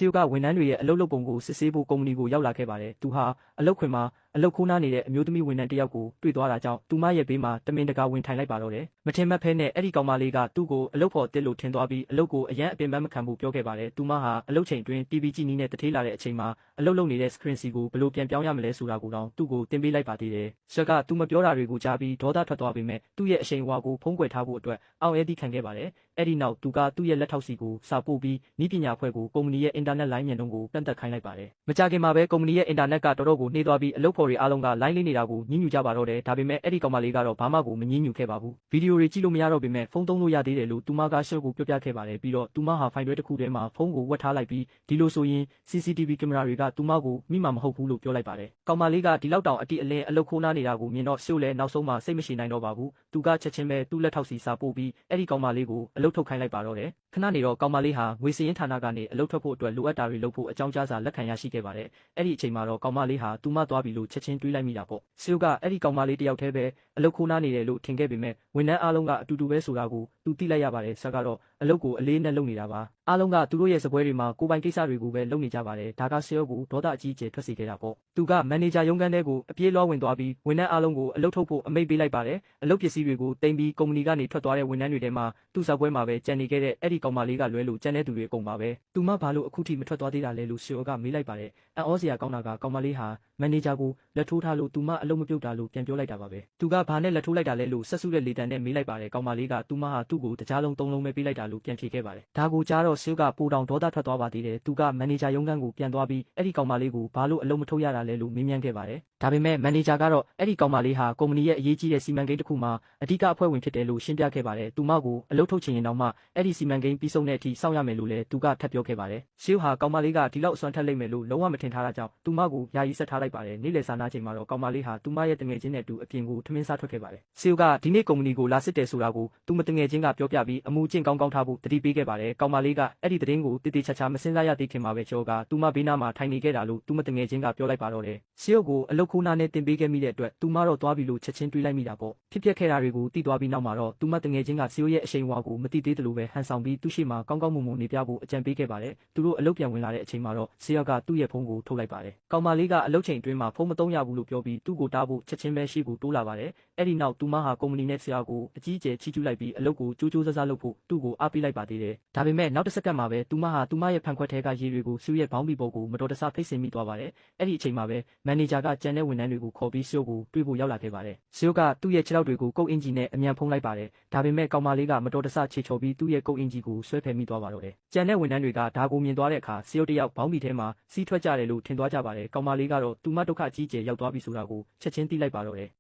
စီယိုကဝန်ထမ်းတွေရဲ့အလုပ်လုပ်ပုံကိုစစ်ဆေးဖို့ကုမ္ပဏီကိုရောက်လာခဲ့ပါတယ်။သူဟာအလုပ်ခွင်မှာအလုပ်ခိုးနားနေတဲ့အမျိုးသမီးဝန်ထမ်းတစ်ယောက်ကိုတွေ့သွားတာကြောင့်သူမရဲ့ဘေးမှာတမင်တကာဝင်ထိုင်လိုက်ပါတော့တယ်။မထင်မှတ်ဖဲနဲ့အဲ့ဒီကောင်မလေးကသူ့ကိုအလုပ်ဖော်တစ်လို့ထင်သွားပြီးအလုပ်ကိုအရန်အပင်ပန်းမခံဘူးပြောခဲ့ပါတယ်။သူမဟာအလုပ်ချိန်တွင် TV ကြည့်နည်းနဲ့တထေးလာတဲ့အချိန်မှာအလုပ်လုပ်နေတဲ့ screen စီကိုဘယ်လိုပြန်ပြောင်းရမလဲဆိုတာကိုတောင်သူ့ကိုတင်ပေးလိုက်ပါသေးတယ်။ဆက်ကသူမပြောတာတွေကိုကြားပြီးဒေါသထွက်သွားပေမဲ့သူ့ရဲ့အရှိန်အဝါကိုဖုံးကွယ်ထားဖို့အတွက်အောင်ရဲသည့်ခံခဲ့ပါတယ်။အဲ့ဒီနောက်သူကသူ့ရဲ့လက်ထောက်စီကိုစာပို့ပြီးနည်းပညာဖွဲ့ကိုကုမ္ပဏီရဲ့အင်တာနက်လိုင်းမြန်နှုန်းကိုကန့်သက်ခိုင်းလိုက်ပါတယ်။မကြာခင်မှာပဲကုမ္ပဏီရဲ့အင်တာနက်ကတော်တော်ကိုနှေးသွားပြီးအလုပ်ဖော်တွေအားလုံးကလိုင်းလေးနေတာကိုညှဉ်းညူကြပါတော့တယ်။ဒါပေမဲ့အဲ့ဒီကောင်မလေးကတော့ဘာမှကိုမညှဉ်းညူခဲ့ပါဘူး။ဗီဒီယိုတွေကြည့်လို့မရတော့ပေမဲ့ဖုန်းသုံးလို့ရသေးတယ်လို့သူမကရှေ့ကိုပြောပြခဲ့ပါတယ်။ပြီးတော့သူမဟာဖိုင်တွဲတစ်ခုထဲမှာဖုန်းကိုဝတ်ထားလိုက်ပြီးဒီလိုဆိုရင် CCTV ကင်မရာတွေကသူမကိုမိမှာမဟုတ်ဘူးလို့ပြောလိုက်ပါတယ်။ကောင်မလေးကဒီလောက်တောင်အတိအလင်းအလုပ်ခိုးနားနေတာကိုမြင်တော့ရှုပ်လဲနောက်ဆုံးမှစိတ်မရှိနိုင်တော့ပါဘူး။သူကချက်ချင်းပဲသူ့လက်ထောက်စီစာပို့ပြီးအဲ့ဒီကောင်မလေးကိုအလုပ်ထုတ်ခိုင်းလိုက်ပါတော့တယ်။ခဏနေတော့ကောင်မလေးဟာငွေစည်ရင်းဌာနကနေအလုပ်ထွက်ဖို့အတွက်လိုအပ်တာတွေလုပ်ဖို့အကြောင်းကြားစာလက်ခံရရှိခဲ့ပါတယ်။အဲ့ဒီအချိန်မှာတော့ကောင်မလေးဟာသူမသွားပြီလို့ချက်ချင်းတွေးလိုက်မိတာပေါ့။စီယိုကအဲ့ဒီကောင်မလေးတယောက်တည်းပဲအလုပ်ခိုးနားနေတယ်လို့ထင်ခဲ့ပေမဲ့ဝန်ထမ်းအားလုံးကအတူတူပဲဆိုတာကိုသူသိလိုက်ရပါတယ်။ဆက်ကတော့အလုပ်ကိုအလေးနဲ့လုပ်နေတာပါ။အားလုံးကသူတို့ရဲ့စပွဲတွေမှာကိုပိုင်ကိစ္စတွေကိုပဲလုပ်နေကြပါတယ်။ဒါကစီယိုကိုဒေါသအကြီးအကျယ်ထွက်စေခဲ့တာပေါ့။သူကမန်နေဂျာရုံးခန်းထဲကိုအပြေးလွှားဝင်သွားပြီးဝန်ထမ်းအားလုံးကိုအလုပ်ထုတ်ဖို့အမိန့်ပေးလိုက်ပါတယ်။အလုပ်ပစ္စည်းတွေကိုတင်ပြီးကုမ္ပဏီကနေထွက်သွားတဲ့ဝန်ထမ်းတွေထဲမှာသူ့စပွဲမှာပဲကြံနေခဲ့တဲ့အဲ့ဒီကောင်မလေးကလွဲလို့ကြံတဲ့သူတွေအကုန်ပါပဲ။သူမဘာလို့အခုထိမထွက်သွားသေးတာလဲလို့စီယိုကမေးလိုက်ပါတယ်။အံ့ဩစရာကောင်းတာကကောင်မလေးဟာမန်နေဂျာကိုလက်ထိုးထားလို့သူမအလုပ်မပြုတ်တာလို့ပြန်ပြောလိုက်တာပါပဲ။သူကဘာနဲ့လက်ထိုးလိုက်တာလဲလို့ဆက်စုတဲ့လေတံနဲ့မေးလိုက်ပါတယ်။ကောင်မလေးကသူမဟာသူ့ကိုတကြားလုံးသုံးလုံးပဲပေးလိုက်တာလို့ပြန်ဖြေခဲ့ပါတယ်။ဒါကိုကြားတော့စီယိုကပိုတောင်ဒေါသထွက်သွားပါသေးတယ်။သူကမန်နေဂျာရုံးခန်းကိုပြန်သွားပြီးအဲ့ဒီကောင်မလေးကိုဘာလို့အလုပ်မထုတ်ရတာလဲလို့မေးမြန်းခဲ့ပါတယ်။ဒါပေမဲ့မန်နေဂျာကတော့အဲ့ဒီကောင်မလေးဟာကုမ္ပဏီရဲ့အရေးကြီးတဲ့စီမံကိန်းတစ်ခုမှာအဓိကအဖွဲ့ဝင်ဖြစ်တယ်လို့ရှင်းပြခဲ့ပါတယ်။သူမကိုအလုပ်ထုတ်ချင်ရင်တောင်မှအဲ့ဒီစီမံကိန်းပြီးဆုံးတဲ့အထိစောင့်ရမယ်လို့လည်းသူကထပ်ပြောခဲ့ပါတယ်။စီယိုဟာကောင်မလေးကဒီလောက်အစွမ်းထက်လိမ့်မယ်လို့လုံးဝမထင်ထားတာကြောင့်သူမကိုယာယီဆက်ထားလိုက်ပါတယ်။နေ့လယ်စာနာချိန်မှာတော့ကောင်မလေးဟာသူမရဲ့တငယ်ချင်းနဲ့အတူအပြင်ကိုထမင်းစားထွက်ခဲ့ပါတယ်။စီယိုကဒီနေ့ကုမ္ပဏီကိုလာစစ်တယ်ဆိုတာကိုသူမတငယ်ချင်းကပြောပြပြီးအမှုကျင့်ကောင်းကောင်းထားဖို့တတိပေးခဲ့ပါတယ်။ကောင်မလေးကအဲ့ဒီသတင်းကိုတိတိကျကျမစင်စားရသေးခင်မှာပဲချောကသူမဘေးနားမှာထိုင်နေခဲ့တာလို့သူမတငယ်ချင်းကပြောလိုက်ပါတော့တယ်။စီယိုကိုအလုတ်ခိုးနားနဲ့တင်ပေးခဲ့မိတဲ့အတွက်သူမတော့သွားပြီလို့ချက်ချင်းတွေးလိုက်မိတာပေါ့။ဖြစ်ပျက်ခဲ့တာတွေကိုသိသွားပြီးနောက်မှာတော့သူမတငယ်ချင်းကစီယိုရဲ့အရှိန်အဝါကိုမသိသေးတယ်လို့ပဲဟန်ဆောင်ပြီးသူ့ရှိမှကောင်းကောင်းမွန်မွန်နေပြဖို့အကြံပေးခဲ့ပါတယ်။သူတို့အလုတ်ပြန်ဝင်လာတဲ့အချိန်မှာတော့စီယိုကသူ့ရဲ့ဖုန်းကိုထုတ်လိုက်ပါတယ်။ကောင်မလေးကအလုတ်ချိန်အတွင်းမှာဖုန်းမသုံးရဘူးလို့ပြောပြီးသူ့ကိုတားဖို့ချက်ချင်းပဲရှေ့ကိုတိုးလာပါတယ်။အဲ့ဒီနောက်သူမဟာကုမ္ပဏီနဲ့ဆရာကိုအကြီးအကျယ်ချီးကျူးလိုက်ပြီးအလုတ်ကိုကြိုးကြိုးစားစားလုပ်ဖို့သူ့ကိုအားပေးလိုက်ပါသေးတယ်။ဒါပေမဲ့နောက်တစ်စက္ကန့်မှာပဲသူမဟာသူမရဲ့ဖန်ခွက်ထဲကရေတွေကိုစီယိုရဲ့ဘောင်းဘီပေါ်ကိုမတော်တဆဖိတ်ဆင်မိသွားပါတယ်။အဲ့ဒီအချိန်မှာပဲမန်နေဂျာကကြံတဲ့ဝန်ထမ်းတွေကိုခေါ်ပြီးစီယိုကိုတွေ့ဖို့ရောက်လာခဲ့ပါတယ်။စီယိုကသူ့ရဲ့ခြေထောက်တွေကိုကုတ်အင်ဂျီနဲ့အမြန်ဖုံးလိုက်ပါတယ်။ဒါပေမဲ့ကောင်မလေးကမတော်တဆခြေချော်ပြီးသူ့ရဲ့ကုတ်အင်ဂျီကိုဆွဲဖယ်မိသွားပါတော့တယ်။ကြံတဲ့ဝန်ထမ်းတွေကဒါကိုမြင်သွားတဲ့အခါစီယိုတယောက်ဘောင်းဘီထဲမှာစီးထွက်ကြတယ်လို့ထင်သွားကြပါတယ်။ကောင်မလေးကတော့သူမဒုက္ခအကြီးအကျယ်ရောက်သွားပြီဆိုတာကိုချက်ချင်းသိလိုက်ပါတော့တယ်။